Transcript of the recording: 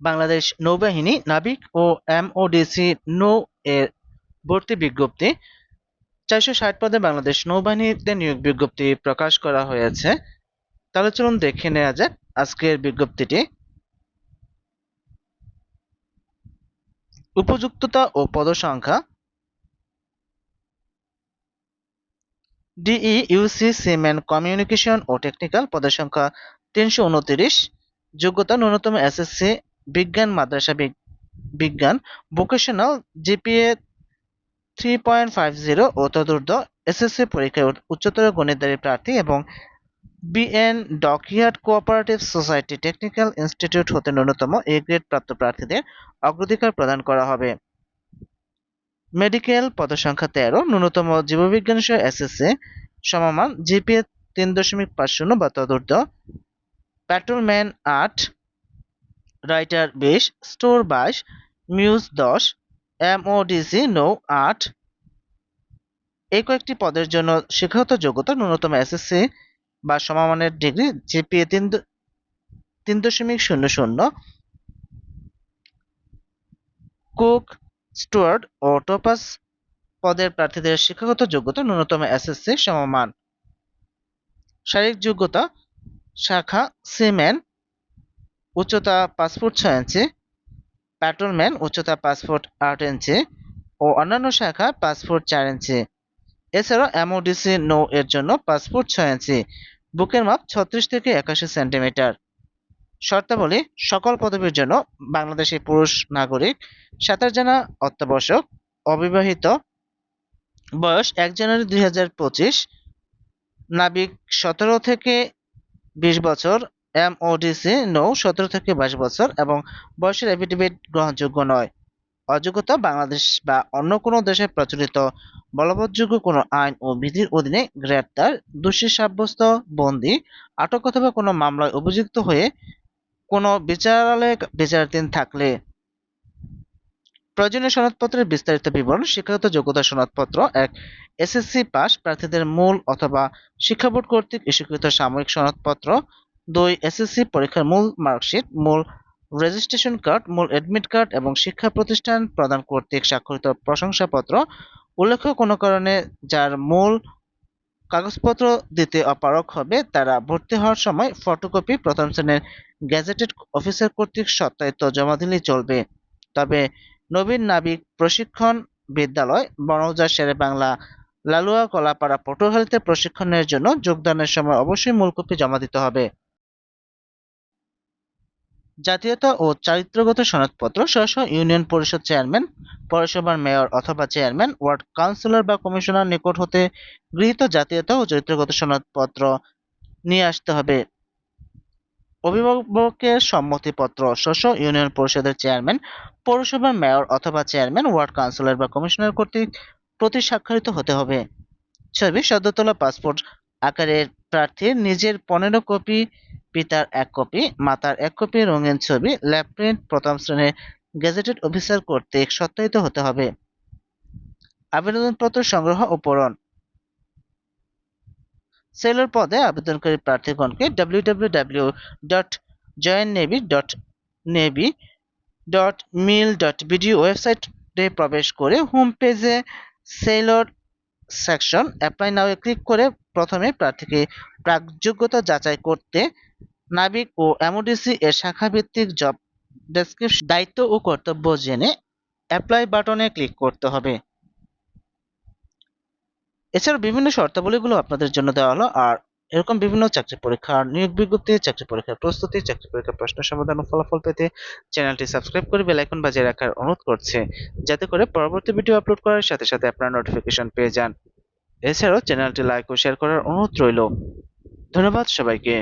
বাংলাদেশ নৌবাহিনী নাবিক ও এমওডিসি নৌ এর ভর্তি বিজ্ঞপ্তি 460 পদে বাংলাদেশ নৌবাহিনীতে নিয়োগ বিজ্ঞপ্তি প্রকাশ করা হয়েছে। তাহলে চলুন দেখে নেওয়া যাক আজকের বিজ্ঞপ্তিটি। উপযুক্ততা ও পদসংখ্যা। ডিইউসি সিমেন কমিউনিকেশন ও টেকনিক্যাল, পদের সংখ্যা 329। যোগ্যতা ন্যূনতম এসএসসি বিজ্ঞান, মাদ্রাসা বিজ্ঞান, ভোকেশনাল, জিপিএ 3.50 ও তদূর্ধ্ব, এসএসসি পরীক্ষায় উচ্চতর গণিতধারী প্রার্থী এবং BN dockyard cooperative society technical institute হতে ন্যূনতম এ গ্রেড প্রাপ্ত প্রার্থীদের অগ্রাধিকার প্রদান করা হবে। মেডিকেল, পদসংখ্যা 13। ন্যূনতম জীববিজ্ঞান সহ এসএসসি সমমান, জিপিএ 3.50 বা তদূর্ধ্ব। পেট্রোলম্যান 8, রাইটার 20, স্টোর 22, মিউজ 10, এমওডিসি নৌ 8। এই কয়েকটি পদের জন্য শিক্ষাগত যোগ্যতা ন্যূনতম এসএসসি বা সমমানের ডিগ্রি, জিপিএ 3.00। কুক, স্টুয়ার্ড ও টোপাস পদের প্রার্থীদের শিক্ষাগত যোগ্যতা ন্যূনতম এসএসসি সমমান। শারীরিক যোগ্যতা শাখা সিম্যান, উচ্চতা 5 ফুট 6 ইঞ্চি, পেট্রোলম্যান উচ্চতা 5 ফুট 8 ইঞ্চি ও অন্যান্য শাখা 5 ফুট 4 ইঞ্চি। এছাড়াও এমওডিসি নৌ এর জন্য 5 ফুট 6 ইঞ্চি। বুকের মাপ 36 থেকে 81 সেন্টিমিটার। শর্তাবলী: সকল পদবীর জন্য বাংলাদেশি পুরুষ নাগরিক, সাঁতার জানা অত্যাবশ্যক, অবিবাহিত, বয়স 1 জানুয়ারি 2025, নাবিক 17 থেকে 20 বছর, এমওডিসি নৌ 17 থেকে 22 বছর এবং বয়সের এফিডেভিট গ্রহণযোগ্য নয়। অযোগ্যতা: বাংলাদেশ বা অন্য কোনো দেশে প্রচলিত বলবৎযোগ্য কোনো আইন ও বিধির অধীনে গ্রেপ্তার, দোষী সাব্যস্ত, বন্দী, আটক অথবা কোনো মামলায় অভিযুক্ত হয়ে কোনো বিচারালয়ে বিচারাধীন থাকলে। প্রয়োজনীয় সনদপত্রের বিস্তারিত বিবরণ: শিক্ষাগত যোগ্যতা সনদপত্র 1, এসএসসি পাস প্রার্থীদের মূল অথবা শিক্ষা বোর্ড কর্তৃক ইস্যুকৃত সাময়িক সনদপত্র। 2, এসএসসি পরীক্ষার মূল মার্কশিট, মূল রেজিস্ট্রেশন কার্ড, মূল এডমিট কার্ড এবং শিক্ষা প্রতিষ্ঠান প্রদান কর্তৃক স্বাক্ষরিত প্রশংসাপত্র। উল্লেখ্য, কোনো কারণে যার মূল কাগজপত্র দিতে অপারগ হবে তারা ভর্তি হওয়ার সময় ফটোকপি প্রথম শ্রেণীর গেজেটেড অফিসার কর্তৃক সত্যায়িত জমা দিলেই চলবে। তবে নবীন নাবিক প্রশিক্ষণ বিদ্যালয়, বনৌজা, শেরেবাংলা, লালুয়া, কলাপাড়া, পটুয়াখালীতে প্রশিক্ষণের জন্য যোগদানের সময় অবশ্যই মূল কপি জমা দিতে হবে। জাতীয়তা ও চারিত্রগত সনদপত্র: স্ব ইউনিয়ন পরিষদ চেয়ারম্যান, পৌরসভার মেয়র অথবা চেয়ারম্যান, ওয়ার্ড কাউন্সিলর বা কমিশনার নিকট হতে গৃহীত জাতীয়তা ও চরিত্রগত সনদপত্র নিয়ে আসতে হবে। অভিভাবকের সম্মতিপত্র: স্ব ইউনিয়ন পরিষদের চেয়ারম্যান, পৌরসভার মেয়র অথবা চেয়ারম্যান, ওয়ার্ড কাউন্সিলর বা কমিশনার কর্তৃক প্রতি স্বাক্ষরিত হতে হবে। ছবি: সদ্য তোলা পাসপোর্ট আকারের প্রার্থীর নিজের 15 কপি, পিতার 1 কপি, মাতার 1 কপি রঙিন ছবি, ল্যাব প্রিন্ট প্রথম শ্রেণীর গেজেটেড অফিসার কর্তৃক সত্যায়িত হতে হবে। আবেদনপত্র সংগ্রহ ও পূরণ: সেলর পদে আবেদনকারী প্রার্থীগণকে www.joinnavy.navy.mil.bd ওয়েবসাইটে প্রবেশ করে হোম পেজে সেলর সেকশন অ্যাপ্লাই নাও এ ক্লিক করে প্রথমে প্রার্থীকে প্রাকযোগ্যতা যাচাই করতে নাবিক ও এমওডিসি এর শাখাভিত্তিক জব ডেসক্রিপশন, দায়িত্ব ও কর্তব্য জেনে অ্যাপ্লাই বাটনে ক্লিক করতে হবে। এছাড়াও বিভিন্ন শর্তাবলীগুলো আপনাদের জন্য দেওয়া হলো। আর এরকম বিভিন্ন চাকরি পরীক্ষার নিয়োগ বিজ্ঞপ্তি, চাকরি পরীক্ষার প্রস্তুতি, চাকরি পরীক্ষার প্রশ্ন সমাধান ও ফলাফল পেতে চ্যানেলটি সাবস্ক্রাইব করে বেল আইকন বাজিয়ে রাখার অনুরোধ করছে, যাতে করে পরবর্তী ভিডিও আপলোড করার সাথে সাথে আপনারা নোটিফিকেশন পেয়ে যান। এছাড়াও চ্যানেলটি লাইক ও শেয়ার করার অনুরোধ রইল। ধন্যবাদ সবাইকে।